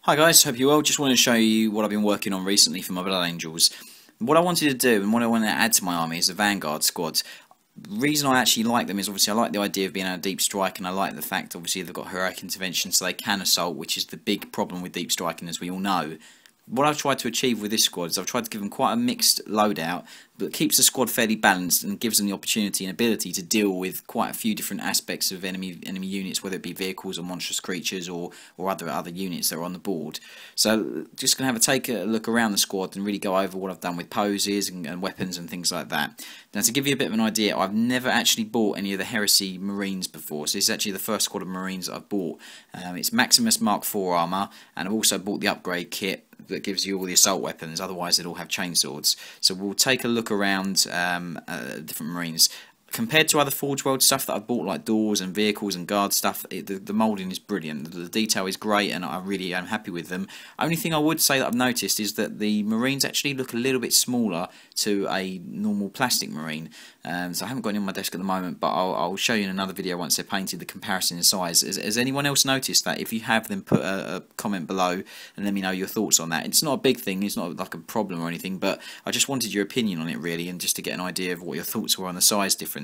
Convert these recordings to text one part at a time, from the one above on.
Hi guys, hope you're well. Just want to show you what I've been working on recently for my Blood Angels. What I wanted to do and what I want to add to my army is the Vanguard squad. The reason I actually like them is obviously I like the idea of being able to deep strike, and I like the fact obviously they've got heroic intervention so they can assault, which is the big problem with deep striking, as we all know. What I've tried to achieve with this squad is I've tried to give them quite a mixed loadout, but keeps the squad fairly balanced and gives them the opportunity and ability to deal with quite a few different aspects of enemy units, whether it be vehicles or monstrous creatures or other units that are on the board. So just going to take a look around the squad and really go over what I've done with poses and weapons and things like that. Now, to give you a bit of an idea, I've never actually bought any of the Heresy Marines before, so this is actually the first squad of Marines that I've bought. It's Maximus Mark IV armour, and I've also bought the upgrade kit that gives you all the assault weapons, otherwise they'd all have chainswords. So we'll take a look around different Marines. Compared to other Forge World stuff that I've bought, like doors and vehicles and guard stuff, the moulding is brilliant. The detail is great, and I really am happy with them. Only thing I would say that I've noticed is that the Marines actually look a little bit smaller to a normal plastic Marine. So I haven't got any on my desk at the moment, but I'll show you in another video once they're painted the comparison in size. Has anyone else noticed that? If you have, then put a comment below and let me know your thoughts on that. It's not a big thing, it's not like a problem or anything, but I just wanted your opinion on it really, and just to get an idea of what your thoughts were on the size difference.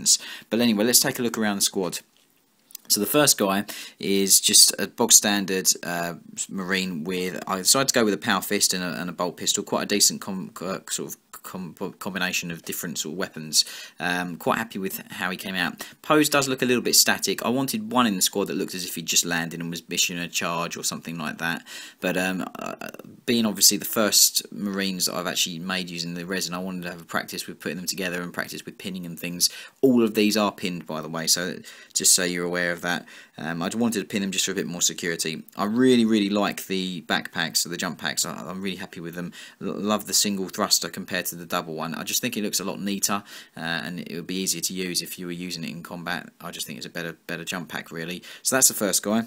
But anyway, let's take a look around the squad. So the first guy is just a bog standard Marine with, I decided to go with a power fist and a bolt pistol, quite a decent combination of different sort of weapons. Quite happy with how he came out. Pose does look a little bit static. I wanted one in the squad that looked as if he just landed and was issuing a charge or something like that. But being obviously the first Marines that I've actually made using the resin, I wanted to have a practice with putting them together and practice with pinning and things. All of these are pinned, by the way, so just so you're aware of that. I wanted to pin them just for a bit more security. I really like the backpacks, or the jump packs. I'm really happy with them. Love the single thruster compared to the double one. I just think it looks a lot neater, and it would be easier to use if you were using it in combat. I just think it's a better jump pack really. So that's the first guy.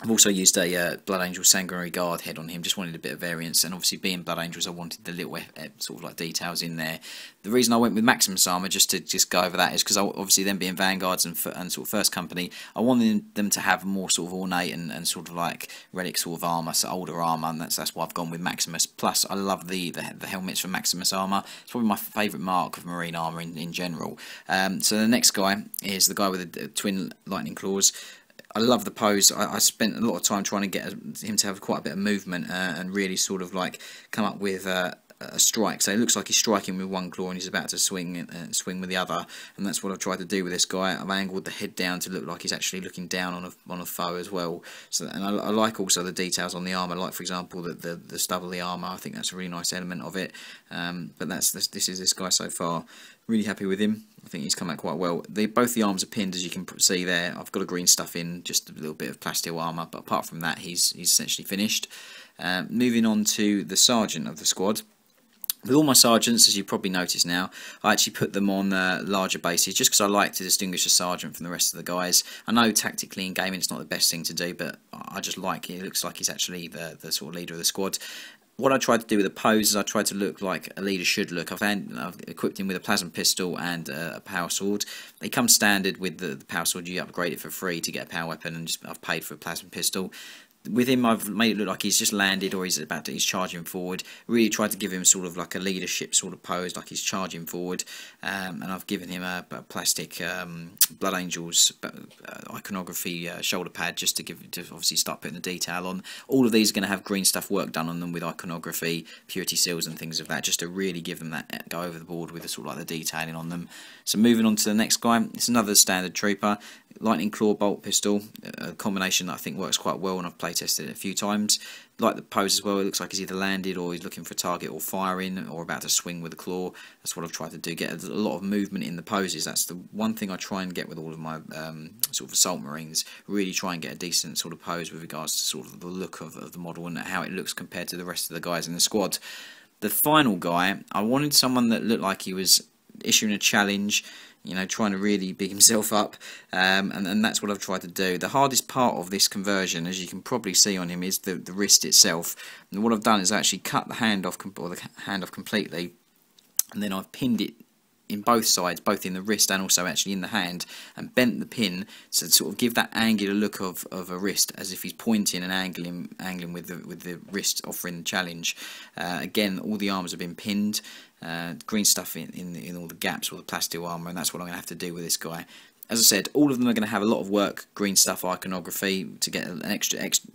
I've also used a Blood Angel Sanguinary Guard head on him, just wanted a bit of variance, and obviously being Blood Angels I wanted the little sort of like details in there. The reason I went with Maximus armour, just to go over that, is because obviously them being Vanguards and sort of first company, I wanted them to have more sort of ornate and sort of like relic sort of armour, so older armour, and that's why I've gone with Maximus. Plus I love the helmets from Maximus armour. It's probably my favourite mark of Marine armour in general. So the next guy is the guy with the twin lightning claws. I love the pose. I spent a lot of time trying to get him to have quite a bit of movement and really sort of like come up with a strike. So it looks like he's striking with one claw and he's about to swing with the other, and that's what I've tried to do with this guy. I've angled the head down to look like he's actually looking down on a foe as well. So, and I like also the details on the armour, like for example the stub of the armour. I think that's a really nice element of it. But this is this guy so far. Really happy with him. I think he's come out quite well. Both the arms are pinned, as you can see there. I've got a green stuff in, just a little bit of plasteel armour, but apart from that, he's essentially finished. Moving on to the sergeant of the squad. With all my sergeants, as you probably noticed now, I actually put them on larger bases, just because I like to distinguish a sergeant from the rest of the guys. I know tactically in gaming it's not the best thing to do, but I just like it. It looks like he's actually the sort of leader of the squad. What I tried to do with the pose is I tried to look like a leader should look. I've equipped him with a plasma pistol and a power sword. They come standard with the power sword. You upgrade it for free to get a power weapon, and I've paid for a plasma pistol. With him, I've made it look like he's just landed, or he's charging forward. Really tried to give him sort of like a leadership sort of pose, like he's charging forward. And I've given him a plastic Blood Angels iconography shoulder pad, just to obviously start putting the detail on. All of these are going to have green stuff work done on them with iconography, purity seals and things of that, just to really give them that go over the board with the sort of like the detailing on them. So moving on to the next guy, it's another standard trooper. Lightning Claw bolt pistol, a combination that I think works quite well, and I've play tested it a few times. Like the pose as well, it looks like he's either landed or he's looking for a target or firing or about to swing with a claw. That's what I've tried to do, get a lot of movement in the poses. That's the one thing I try and get with all of my sort of assault marines, really try and get a decent sort of pose with regards to sort of the look of the model and how it looks compared to the rest of the guys in the squad. The final guy, I wanted someone that looked like he was issuing a challenge, you know, trying to really big himself up, and that's what I've tried to do. The hardest part of this conversion, as you can probably see on him, is the wrist itself. And what I've done is actually cut the hand off completely, and then I've pinned it in both sides, both in the wrist and also actually in the hand, and bent the pin to sort of give that angular look of a wrist, as if he's pointing and angling with the wrist, offering the challenge. Again, all the arms have been pinned, green stuff in all the gaps, all the plasteel armour, and that's what I'm going to have to do with this guy. As I said, all of them are going to have a lot of work, green stuff iconography, to get an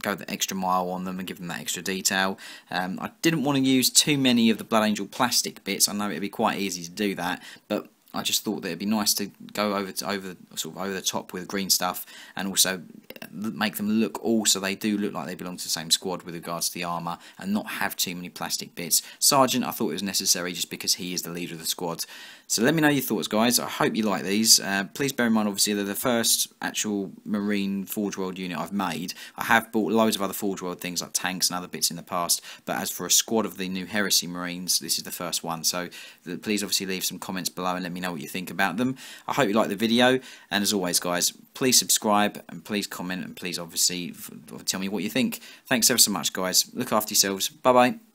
go the extra mile on them and give them that extra detail. I didn't want to use too many of the Blood Angel plastic bits. I know it'd be quite easy to do that, but I just thought that it'd be nice to go over the top with green stuff, and also make them look, also they do look like they belong to the same squad with regards to the armour, and not have too many plastic bits. Sergeant, I thought it was necessary just because he is the leader of the squad. So let me know your thoughts, guys. I hope you like these. Please bear in mind, obviously, they're the first actual Marine Forge World unit I've made. I have bought loads of other Forge World things like tanks and other bits in the past, but as for a squad of the new Heresy Marines, this is the first one. So please obviously leave some comments below and let me know what you think about them. I hope you like the video, and as always, guys, please subscribe and please comment, and please obviously tell me what you think. Thanks ever so much, guys. Look after yourselves. Bye bye.